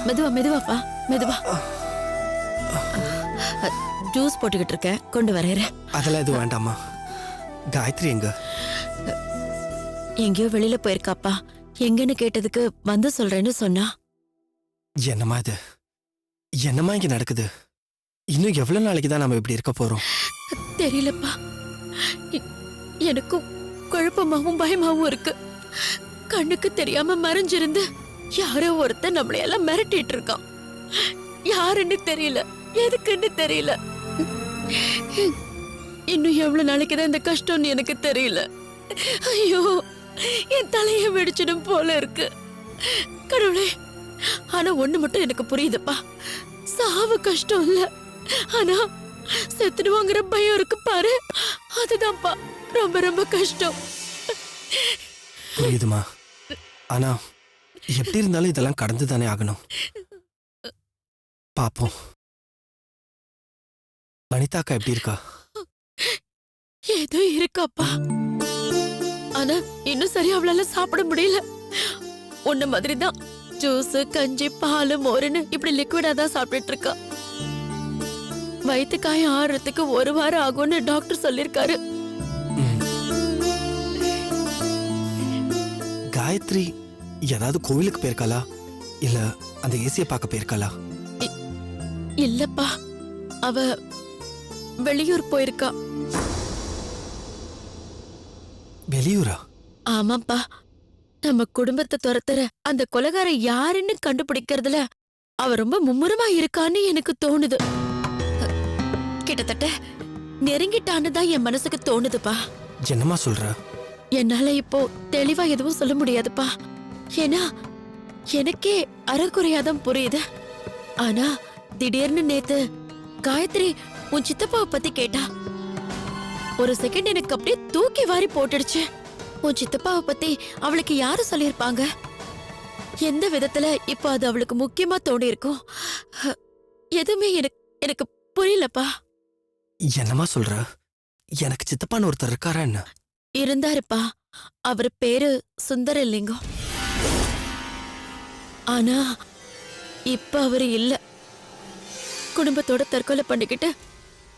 மெதுவா மெதுவாப்பா மெதுவா. ஜூஸ் போட்டுக்கிட்டு இருக்கேன், கொண்டு வரேன். அதெல்லாம் எதுவும் வேண்டாமா. காயத்ரி எங்க? எங்கேயோ வெளியில போயிருக்காப்பா. எங்கன்னு கேட்டதுக்கு வந்து சொல்றேன்னு சொன்னா. என்னம்மா இது? என்னம்மா இங்க நடக்குது? இன்னும் எவ்வளவு நாளைக்கு தான் நம்ம இப்படி இருக்க போறோம்? தெரியலப்பா. எனக்கும் குழப்பமாவும் பயமாவும் இருக்கு. கண்ணுக்கு தெரியாம மறைஞ்சிருந்து யாரோ ஒருத்தன் நம்மளையெல்லாம் மிரட்டிட்டு இருக்கான். யாருன்னு தெரியல, எதுக்குன்னு தெரியல. இன்னும் எவ்வளவு நாளைக்குதான் இந்த கஷ்டம்னு எனக்கு தெரியல. ஐயோ, என் தலைய வெடிச்சிடும் போல இருக்கு கடவுளே. ஆனா ஒண்ணு மட்டும் எனக்கு புரியுதுப்பா, சாவு கஷ்டம் இல்ல, ஆனா செத்துடுவாங்கிற பயம் இருக்கு பாரு, அதுதான்ப்பா ரொம்ப ரொம்ப கஷ்டம். புரியுதுமா, ஆனா எப்படி இருந்தாலும் இதெல்லாம் கடந்து தானே ஆகணும். பாப்போம். வனிதாக்கா எப்படி இருக்கா? ஏதோ இருக்காப்பா, ஆனா இன்னும் சரியா அவளால சாப்பிட முடியல. உன்ன மாதிரிதான் ஜூஸ், கஞ்சி, பால், மோருன்னு இப்படி லிக்விடா தான் சாப்பிட்டுட்டு இருக்கா. வயிற்று காயம் ஆறுறதுக்கு 1 வாரம் ஆகும்னு டாக்டர் சொல்லிருக்காரு. காயத்ரி ஏதாவது கோவிலுக்கு போயிருக்காளா, இல்ல அந்த ஏசிய பார்க்க போயிருக்காளா? இல்லப்பா, அவ வெளியூர் போயிருக்கா. வெளியூரா? ஆமாப்பா, நம்ம குடும்பத்தை துரத்துற அந்த கொலைகாரன் யாருன்னு கண்டுபிடிக்கிறதுல அவ ரொம்ப மும்முரமா இருக்கான்னு எனக்கு தோணுது. கிட்டத்தட்ட நெருங்கிட்டான்னு தான் என் மனசுக்கு தோணுதுப்பா. என்னம்மா சொல்ற? என்னால இப்போ தெளிவா எதுவும் சொல்ல முடியாதுப்பா. ஏன்னா எனக்கே அறகுறையாதான் புரியுது. ஆனா திடீர்னு நேத்து காயத்ரி உன் சித்தப்பாவை பத்தி கேட்டா. ஒரு செகண்ட் எனக்கு அப்படியே தூக்கி வாரி போட்டுடுச்சு. உன் சித்தப்பாவை பத்தி அவளுக்கு யாரு சொல்லியிருப்பாங்க? எந்த விதத்துல இப்ப அது அவளுக்கு முக்கியமா தோணி இருக்கும்? எதுவுமே எனக்கு புரியலப்பா. என்னம்மா சொல்ற? எனக்கு சித்தப்பான்னு ஒருத்தர் இருக்காரா என்ன? இருந்தாருப்பா, அவர் பேரு சுந்தரலிங்கம். ஆனா இப்ப அவரு இல்ல. குடும்பத்தோட தற்கொலை பண்ணிக்கிட்டு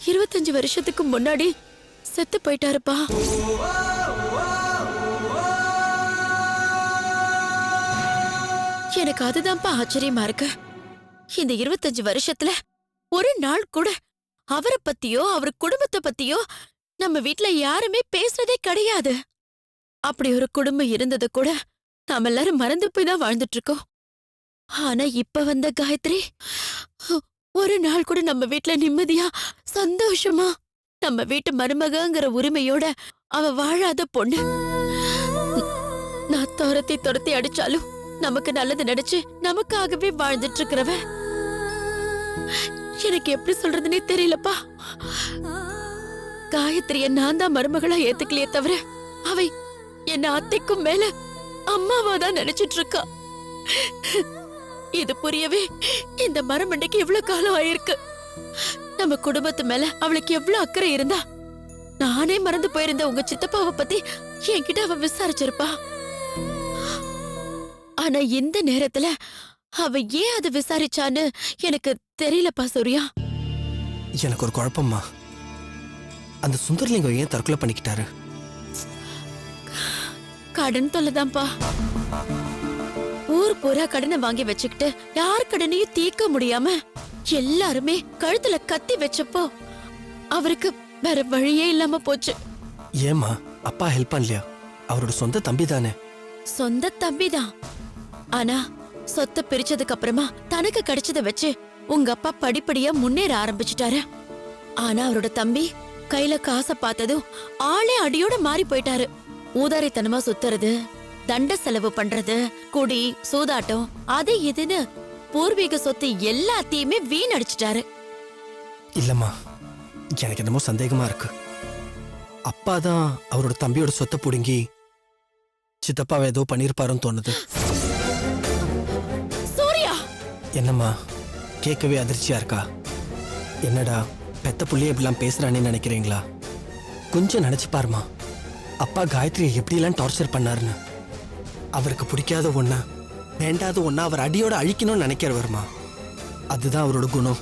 25 வருஷத்துக்கு முன்னாடி செத்து போயிட்டாருப்பா. எனக்கு அதுதான்ப்பா ஆச்சரியமா இருக்கு. இந்த 25 வருஷத்துல ஒரு நாள் கூட அவரை பத்தியோ அவர் குடும்பத்தை பத்தியோ நம்ம வீட்ல யாருமே பேசுறதே கிடையாது. அப்படி ஒரு குடும்பம் இருந்தது கூட நாம எல்லாரும் மறந்து போய் தான் வாழ்ந்துட்டு இருக்கோம். ஆனா இப்ப வந்த காயத்ரி ஒரு நாள் கூட நம்ம வீட்ல நிம்மதியா சந்தோஷமா நம்ம வீட்டு மருமகங்கிற உரிமையோட அவ வாழாத பொண்ணு. நான் துரத்தி அடிச்சாலும் நமக்கு நல்லது நினைச்சு நமக்காகவே வாழ்ந்துட்டு இருக்கிறவ. எனக்கு எப்படி சொல்றதுன்னே தெரியலப்பா. காயத்ரிய நான் தான் மருமகளா ஏத்துக்கலையே தவிர அவை என்ன அத்தைக்கும் மேல அம்மாவா தான் நினைச்சிட்டு இருக்கா. இது புரியவே இந்த மரமண்டைக்கு எவ்வளவு காலம் ஆயிருக்கு. நம்ம குடும்பத்து மேல அவளுக்கு எவ்வளவு அக்கறை இருந்தா நானே மறந்து போயிருந்த உங்க சித்தப்பாவை பத்தி என்கிட்ட அவ விசாரிச்சிருப்பா. ஆனா இந்த நேரத்துல அவ ஏன் அதை விசாரிச்சான்னு எனக்கு தெரியலப்பா சூர்யா. எனக்கு ஒரு குழப்பம்மா. அந்த சுந்தரலிங்கம் ஏன் தற்கொலை பண்ணிக்கிட்டாரு? கடன் தொல்லைதான்ப்பா. ஊர் பூரா கடனை வாங்கி வச்சுக்கிட்டு யார் கடனையும் தீர்க்க முடியாம எல்லாருமே கழுத்துல கத்தி வச்சப்போ அவருக்கு வேற வழியே இல்லாம போச்சு. ஏமா அப்பா ஹெல்ப் பண்ணலையா? அவரோட சொந்த தம்பி தானே. சொந்த தம்பிதான். ஆனா சொத்தை பிரிச்சதுக்கு அப்புறமா தனக்கு கிடைச்சத வச்சு உங்க அப்பா படிப்படியா முன்னேற ஆரம்பிச்சுட்டாரு. ஆனா அவரோட தம்பி கையில காசை பார்த்ததும் ஆளே அடியோட மாறி போயிட்டாரு. ஊதாரித்தனமா சுத்துறது, தண்ட செலவு பண்றது, குடி, சூதாட்டம், அது இதுன்னு பூர்வீக சொத்து எல்லாத்தையுமே வீணடிச்சிட்டாரு. இல்லம்மா, எனக்கு என்னமோ சந்தேகமா இருக்கு. அப்பா தான் அவரோட தம்பியோட சொத்தை புடுங்கி சித்தப்பாவை ஏதோ பண்ணிருப்பாருன்னு தோணுது. சூர்யா, என்னம்மா கேட்கவே அதிர்ச்சியா இருக்கா? என்னடா பெத்த புள்ளைய இப்படிலாம் பேசுறானேன்னு நினைக்கிறீங்களா? கொஞ்சம் நினைச்சு பாருமா, அப்பா காயத்ரியை எப்படிலாம் டார்ச்சர் பண்ணாருன்னு. அவருக்கு பிடிக்காத ஒண்ண வேண்டாத ஒன்னா அவர் அடியோட அழிக்கணும்னு நினைக்கிறவருமா. அதுதான் அவரோட குணம்.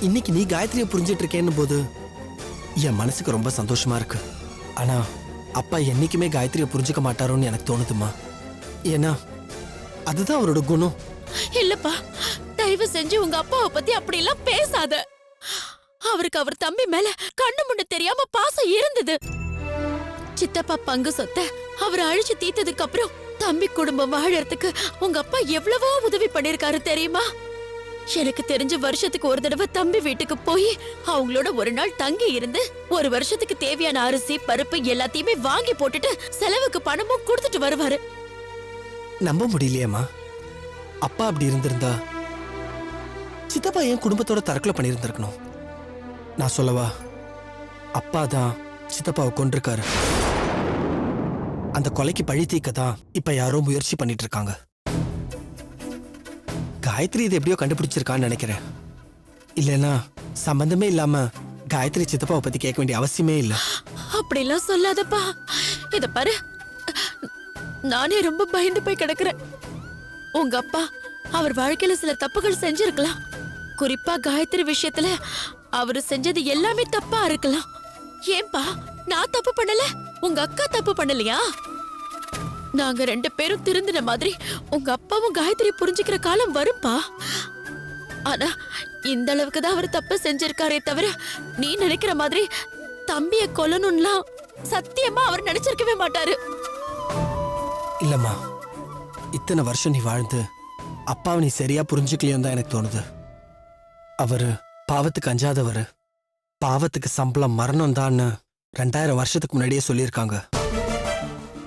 இன்னைக்கு நீ காயத்ரியை புரிஞ்சிட்டு இருக்கேன்னு போது என் மனசுக்கு ரொம்ப சந்தோஷமா இருக்கு. ஆனா அப்பா என்னைக்குமே காயத்ரியை புரிஞ்சுக்க மாட்டாரோன்னு எனக்கு தோணுதுமா. ஏன்னா அதுதான் அவரோட குணம். இல்லப்பா, தயவு செஞ்சு உங்க அப்பாவை பத்தி அப்படி எல்லாம் பேசாத. அவருக்கு அவர் தம்பி மேல கண்ணு முன்ன தெரியாம பாசம் இருந்தது. சித்தப்பா பங்கு சொத்தை அவர் அழிச்சு தீத்ததுக்கு அப்புறம் தம்பி குடும்பம் வாழறதுக்கு உங்க அப்பா எவ்வளவோ உதவி பண்ணிருக்காரு தெரியுமா? எனக்கு தெரிஞ்ச வருஷத்துக்கு ஒரு தடவை தம்பி வீட்டுக்கு போய் அவங்களோட ஒரு நாள் தங்கி இருந்து ஒரு வருஷத்துக்கு தேவையான அரிசி பருப்பு எல்லாத்தையுமே வாங்கி போட்டுட்டு செலவுக்கு பணமும் கொடுத்துட்டு வருவாரு. நம்ப முடியலையேம்மா. அப்பா அப்படி இருந்திருந்தா சித்தப்பா என் குடும்பத்தோட தற்கொலை பண்ணியிருந்திருக்கணும். நான் சொல்லவா, அப்பா தான் சித்தப்பாவை கொண்டிருக்காரு. அந்த கொலைக்கு பழி தீர்க்க தான் இப்ப யாரோ முயற்சி பண்ணிட்டு இருக்காங்க. காயத்ரி இது எப்படியோ கண்டுபிடிச்சிருக்கான்னு நினைக்கிறேன். இல்லைன்னா சம்பந்தமே இல்லாம காயத்ரி சித்தப்பாவை பத்தி கேட்க வேண்டிய அவசியமே இல்ல. அப்படிலாம் சொல்லாதப்பா. இத பாரு, நானே ரொம்ப பயந்து போய் கிடக்குறேன். உங்க அப்பா அவர் வாழ்க்கையில சில தப்புகள் செஞ்சிருக்கலாம். குறிப்பா காயத்ரி விஷயத்துல அவரு செஞ்சது எல்லாமே தப்பா இருக்கலாம். ஏன்பா நான் தப்பு பண்ணல, உங்க அக்கா தப்பு பண்ணலையா? நாங்க 2 பேரும் திருந்தின மாதிரி உங்க அப்பாவும் காயத்ரி புரிஞ்சுக்கிற காலம் வரும்பா. ஆனா இந்த அளவுக்கு தான் அவர் தப்பு செஞ்சிருக்காரே தவிர நீ நினைக்கிற மாதிரி தம்பிய கொல்லணும்லாம் சத்தியமா அவர் நினைச்சிருக்கவே மாட்டாரு. இல்லம்மா, இத்தனை வருஷம் நீ வாழ்ந்து அப்பாவை நீ சரியா புரிஞ்சுக்கலையும் தான் எனக்கு தோணுது. அவரு பாவத்துக்கு அஞ்சாதவர், பாவத்துக்கு சம்பளம் மரணம் தான்னு 2000 வருஷத்துக்கு முன்னாடியே சொல்லியிருக்காங்க.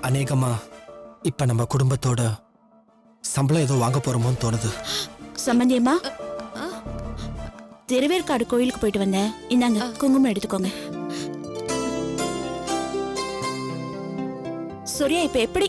அநேகமா இப்ப நம்ம குடும்பத்தோட சம்பளம் ஏதோ வாங்க போறோமோன்னு தோணுது. சம்பந்தியம்மா, திருவேற்காடு கோயிலுக்கு போயிட்டு வந்தேன். இந்தாங்க குங்குமம் எடுத்துக்கோங்க. சூர்யா இப்ப எப்படி?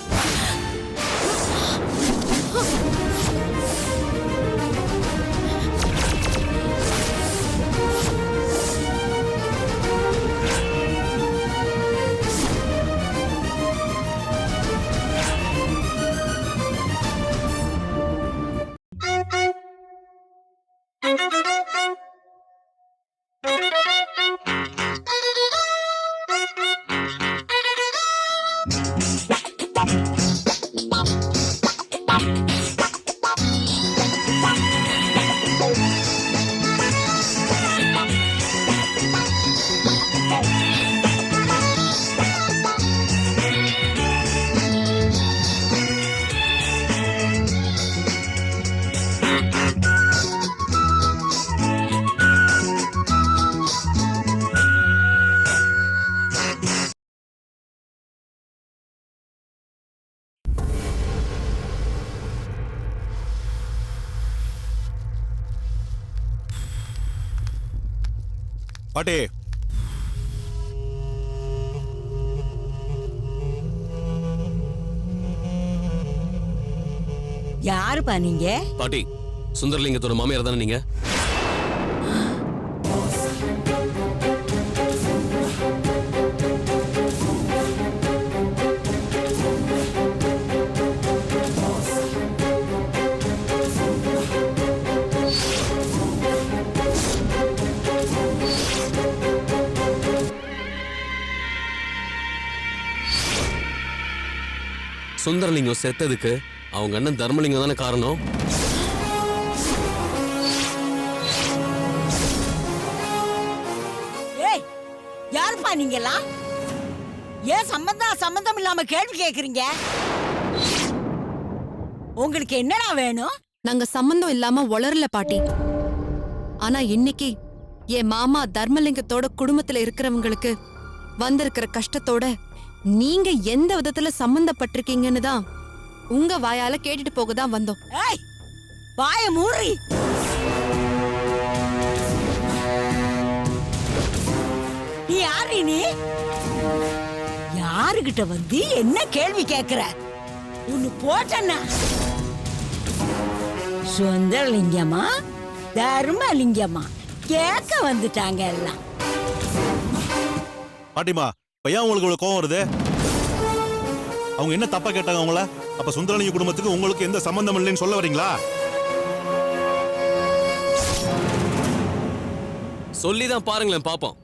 பாட்டி, யாருப்பா நீங்க? பாட்டி, சுந்தரலிங்கத்தோட மாமியார் தானே நீங்க? சுந்தரலிங்கம் செத்ததுக்கு அவங்க அண்ணன் தர்மலிங்கம் தானே காரணம். ஏய், யாருப்பா நீங்கெல்லாம்? ஏன் சம்பந்தம் இல்லாம கேள்வி கேக்குறீங்க? உங்களுக்கு என்னடா வேணும்? நாங்க சம்பந்தம் இல்லாம வளரல பாட்டி. ஆனா இன்னைக்கு என் மாமா தர்மலிங்கத்தோட குடும்பத்துல இருக்கிறவங்களுக்கு வந்திருக்கிற கஷ்டத்தோட நீங்க எந்த விதத்துல சம்பந்தப்பட்டிருக்கீங்கன்னு தான் உங்க வாயால கேட்டுட்டு போக தான் வந்தோம். ஏய், வாய மூடி. நீ யாரு? நீ யாருகிட்ட வந்து என்ன கேள்வி கேக்குற? உன்னு போட்டனா? சுந்தரலிங்கமா தர்மலிங்கமா கேட்க வந்துட்டாங்க எல்லாம். பாட்டிமா, இப்ப ஏன் உங்களுக்கு இவ்வளவு கோவம் வருது? அவங்க என்ன தப்பா கேட்டாங்க உங்கள? அப்ப சுந்தரலிங்க குடும்பத்துக்கு உங்களுக்கு எந்த சம்பந்தம் இல்லைன்னு சொல்ல வரீங்களா? சொல்லிதான் பாருங்களேன் பாப்போம்.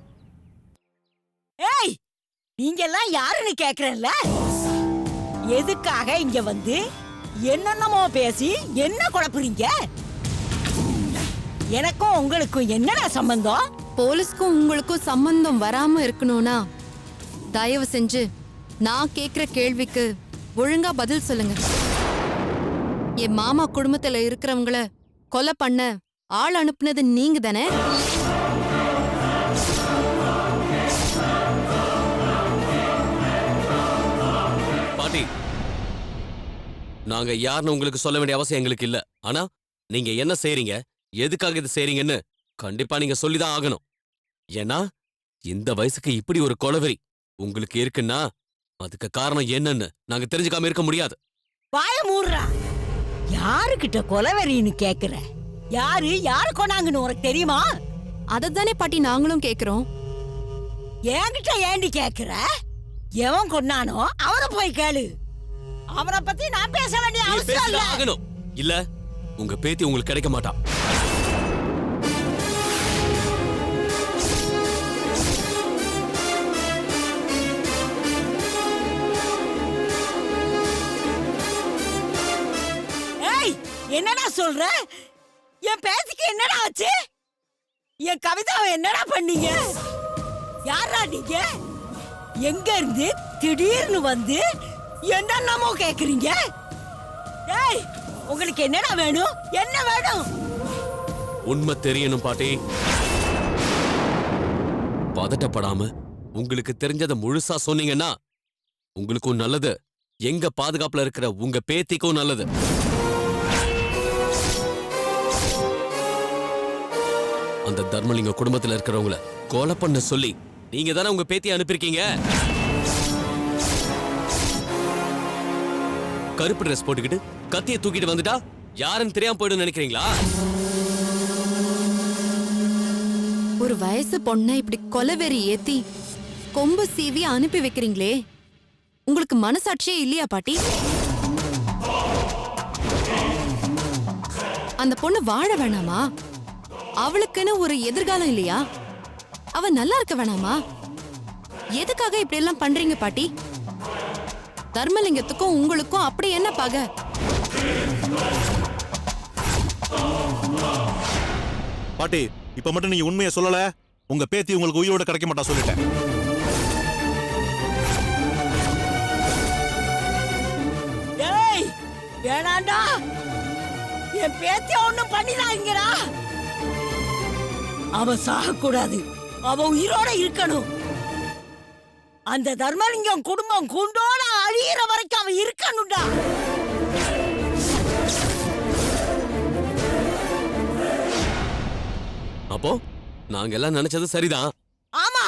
ஏய், நீங்க எல்லாம் யாருன்னு கேக்குறேன்ல? எதுக்காக இங்க வந்து என்னென்னமோ பேசி என்ன குழப்புறீங்க? எனக்கும் உங்களுக்கும் என்னடா சம்பந்தம்? போலீஸ்க்கும் உங்களுக்கும் சம்பந்தம் வராம இருக்கணும்னா தயவு செஞ்சு நான் கேக்குற கேள்விக்கு ஒழுங்கா பதில் சொல்லுங்க. என் மாமா குடும்பத்துல இருக்கிறவங்கள கொலை பண்ண ஆள் அனுப்புனது நீங்க தானே? பாட்டி, நாங்க யாருன்னு உங்களுக்கு சொல்ல வேண்டிய அவசியம் எங்களுக்கு இல்ல. ஆனா நீங்க என்ன செய்றீங்க, எதுக்காக இது செய்றீங்கன்னு கண்டிப்பா நீங்க சொல்லிதான் ஆகணும். ஏன்னா இந்த வயசுக்கு இப்படி ஒரு கொலவெறி உங்களுக்கு இருக்குன்னா அதுக்கு காரணம் என்னன்னு நாங்க தெரிஞ்சுக்காம இருக்க முடியாது. வாய மூடுறா. யாருகிட்ட கொலவெறின்னு கேக்குற? யாரு கொண்டாங்கன்னு உனக்கு தெரியுமா? அதத்தானே பாட்டி நாங்களும் கேக்குறோம். என்கிட்ட ஏண்டி கேக்குற? எவன் கொன்னானோ அவரை போய் கேளு. அவரை பத்தி நான் பேச வேண்டிய நீங்க அவசியம் இல்ல. பேசிதான் ஆகணும். இல்ல உங்க பேத்தி உங்களுக்கு கிடைக்க மாட்டா. ஏய், என்னடா சொல்ற? என் பேத்திக்கு என்னடா ஆச்சு? என் கவிதாவை என்னடா பண்ணீங்க? யாரா நீங்க? எங்க இருந்து திடீர்னு வந்து என்னென்னமோ கேக்குறீங்க? ஏய், உங்களுக்கு என்னடா வேணும்? என்ன வேணும்? உண்மை தெரியணும் பாட்டி. பதட்டப்படாம உங்களுக்கு தெரிஞ்சதை முழுசா சொன்னீங்கன்னா உங்களுக்கும் நல்லது, எங்க பாதுகாப்புல இருக்கிற உங்க பேத்திக்கும் நல்லது. அந்த தர்மலிங்க குடும்பத்துல இருக்கிறவங்கள கொலை பண்ண சொல்லி நீங்க தானே உங்க பேத்தியை அனுப்பியிருக்கீங்க. கருப்பு ட்ரெஸ் போட்டுக்கிட்டு கத்தியை தூக்கிட்டு வந்துட்டா யாருன்னு தெரியாம போயிடும் நினைக்கிறீங்களா? ஒரு வயசு பொண்ணை இப்படி கொலவெறி ஏத்தி கொம்பு சீவி அனுப்பி வைக்கிறீங்களே, உங்களுக்கு மனசாட்சியே இல்லையா பாட்டி? அந்த பொண்ணு வாழ வேணாமா? அவளுக்குன்னு ஒரு எதிர்காலம் இல்லையா? அவ நல்லா இருக்க வேணாமா? எதுக்காக இப்படி எல்லாம் பண்றீங்க பாட்டி? தர்மலிங்கத்துக்கும் உங்களுக்கும் அப்படி என்ன பகை? பாட்டி, இப்ப மட்டும் நீங்க உண்மையை சொல்லல, உங்க பேத்தி உங்களுக்கு உயிரோட கிடைக்க மாட்டா சொல்லிட்டேன். ஏய், வேணாண்டா. என் பேத்திய ஒண்ணும் பண்ணிடாதீங்கடா. அவ சாகக்கூடாது, அவ உயிரோட இருக்கணும். அந்த தர்மலிங்கம் குடும்பம் குண்டோட அழியிற வரைக்கும் அவ இருக்கணும்டா. அப்போ நாங்க எல்லாம் நினைச்சது சரிதான். ஆமா,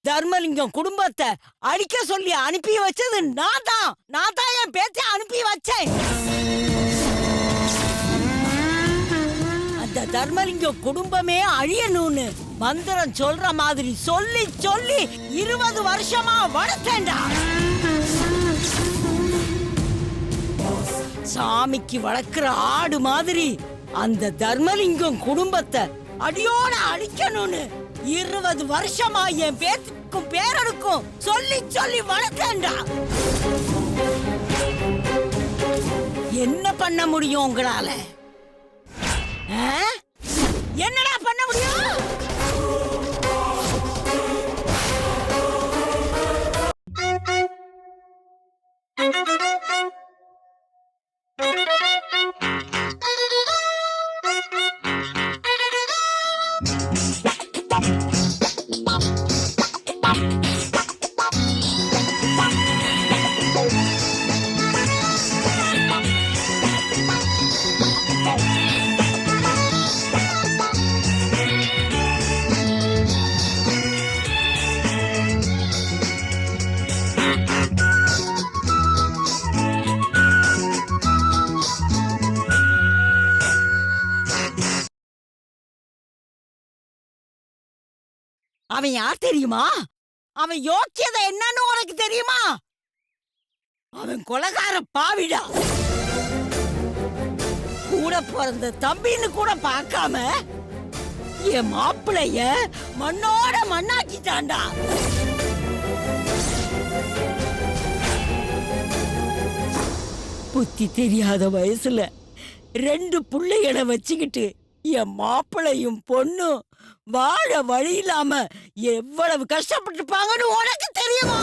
தர்மலிங்கம் குடும்பத்தை அழிக்க சொல்லி அனுப்பி வச்சது நான் தான் என் பேச்சை அனுப்பி வச்சேன். அந்த தர்மலிங்கம் குடும்பமே அழியணும்னு மந்திரம் சொல்ற மாதிரி சொல்லி சொல்லி 20 வருஷமா வளர்த்தேன்டா. சாமிக்கு வளர்க்கிற ஆடு மாதிரி அந்த தர்மலிங்கம் குடும்பத்தை அடியோட அழிக்கணும்னு 20 வருஷமா என் பேத்துக்கும் பேரனுக்கும் சொல்லி சொல்லி வளர்த்தேன்டா. என்ன பண்ண முடியும் உங்களால? என்னடா பண்ண முடியும்? அவன் யார் தெரியுமா? அவன் யோக்கியதை என்னன்னு உனக்கு தெரியுமா? அவன் கொலைகார பாவிடா. கூட பிறந்த தம்பின்னு கூட பார்க்காம என் மாப்பிளைய மண்ணோட மண்ணாக்கிட்டான்டா. புத்தி தெரியாத வயசுல 2 பிள்ளைகளை வச்சுக்கிட்டு என் மாப்பிளையும் பொண்ணும் வாழ வழி இல்லாம எவ்வளவு கஷ்டப்பட்டிருப்பாங்கன்னு உனக்கு தெரியுமா?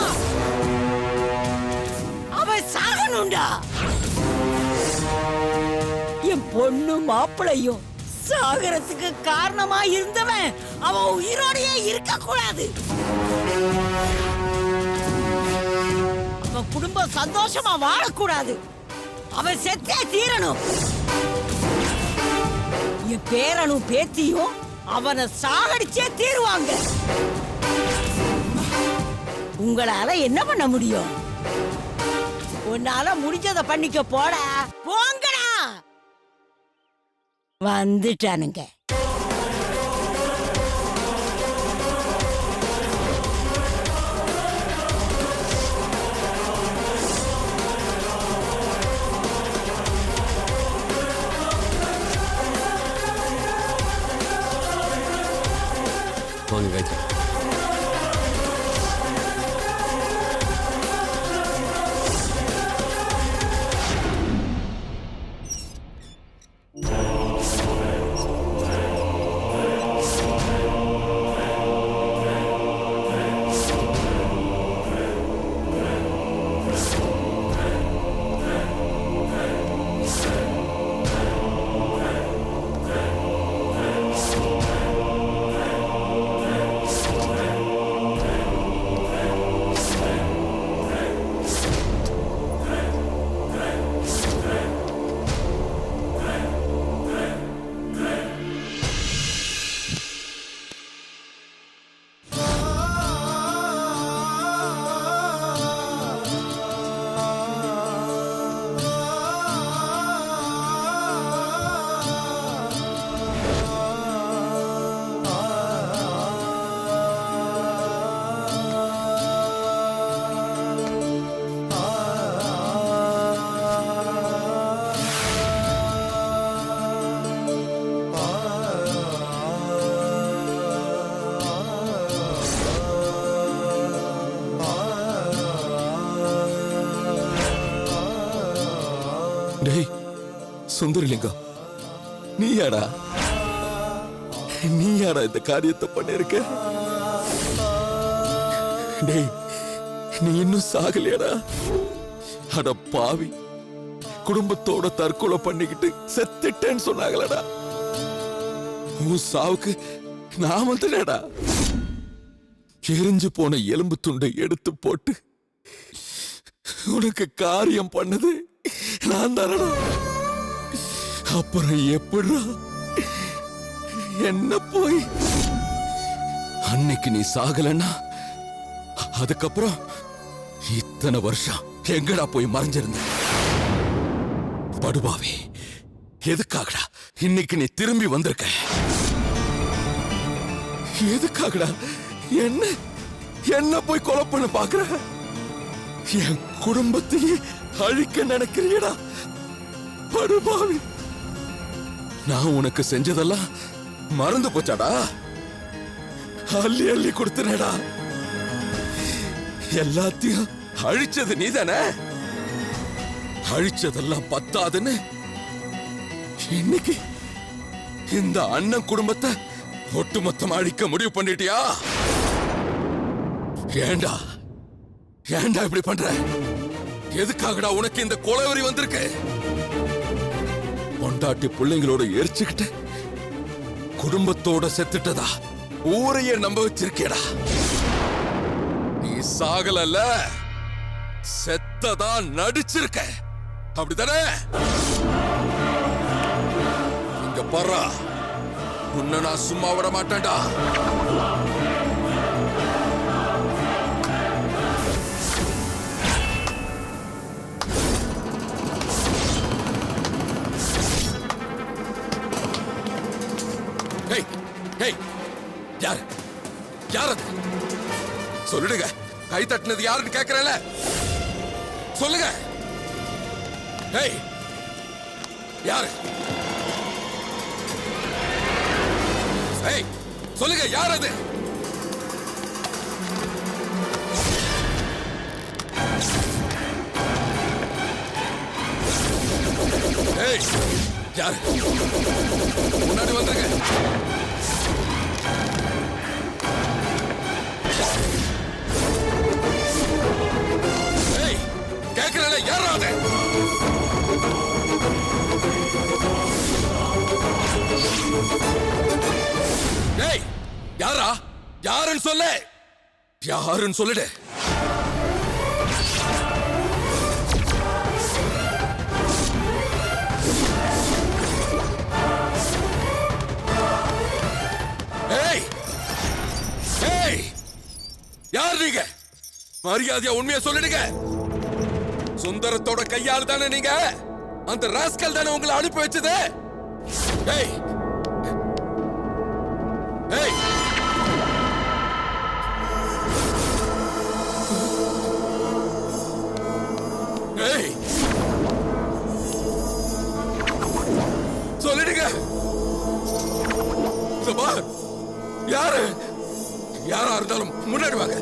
அவன் சாகணும்டா. என் பொண்ணு மாப்பிளையும் சாகரத்துக்கு காரணமா இருந்தவன் அவன் உயிரோடையே இருக்க கூடாது. அவன் குடும்பம் சந்தோஷமா வாழக்கூடாது. அவன் செத்தே தீரணும். என் பேரனும் பேத்தியும் அவனை சாகடிச்சே தீருவாங்க. உங்களால என்ன பண்ண முடியும்? உன்னால முடிஞ்சதை பண்ணிக்க போட போங்கடா. வந்துட்டானுங்க. வாங்க காயத்ரி. டேய் சுந்தரலிங்கம், நீயாடா இந்த காரியத்தை பண்ணிருக்க? டேய் நீ இன்னும் சாகலையாடா? அட பாவி, குடும்பத்தோட தற்கொலை பண்ணிக்கிட்டு செத்துட்டேன்னு சொன்னாங்களடா. உன் சாவுக்கு நான் வந்துடா. எரிஞ்சு போன எலும்பு துண்டை எடுத்து போட்டு உனக்கு காரியம் பண்ணது நான் தானடா. அப்புறம் எப்படிடா என்ன போய் அன்னைக்கு நீ சாகலன்னா அதுக்கப்புறம் இத்தனை வருஷம் எங்கடா போய் மறைஞ்சிருந்த? படுபாவே, எதுக்காகடா இன்னைக்கு நீ திரும்பி வந்திருக்க? எதுக்காகடா என்ன போய் கொலை பண்ண பாக்குற? என் குடும்பத்தையே அழிக்க நினைக்கிறியடா படுபாவி. நான் உனக்கு செஞ்சதெல்லாம் மறந்து போச்சாடா? அள்ளி அள்ளி கொடுத்தனடா. எல்லாத்தையும் அழிச்சது நீதானே? அழிச்சதெல்லாம் பத்தாதுன்னு இன்னைக்கு இந்த அண்ணன் குடும்பத்தை ஒட்டுமொத்தமா அழிக்க முடிவு பண்ணிட்டியா? ஏண்டா இப்படி பண்ற? எதுக்காகடா உனக்கு இந்த கொலைவரி வந்திருக்கு? பொண்டாட்டி பிள்ளைங்களோட எரிச்சுக்கிட்டு குடும்பத்தோட செத்துட்டதா ஊரையே நம்ப வச்சிருக்கேடா. நீ சாகலல்ல, செத்ததா நடிச்சிருக்க, அப்படிதானே? இங்க பாரா, உன்னை நான் சும்மா விட மாட்டேன்டா. யார் அது? சொல்லிடுங்க. கை தட்டினது யாருன்னு கேட்கிறேன்ல, சொல்லுங்க. ஏய், யாரு? ஏய், சொல்லுங்க, யார் அது? ஏய், யார்? முன்னாடி வந்துருங்க. ஏய், கேட்கிறேன், யாரா அது? ஏய், யாரா? யாருன்னு சொல்லு. யாருன்னு சொல்லுடு. ஏய், ஏய், யார் நீங்க? மரியாதையா உண்மையா சொல்லிடுங்க. சுந்தரத்தோட கையால் தானே நீங்க? அந்த ராஸ்கல் தானே உங்களை அனுப்பி வச்சது? ஏய், ஏய், ஏய், சொல்லிடுங்க. யாரு? யாரா இருந்தாலும் முன்னாடி வாங்க.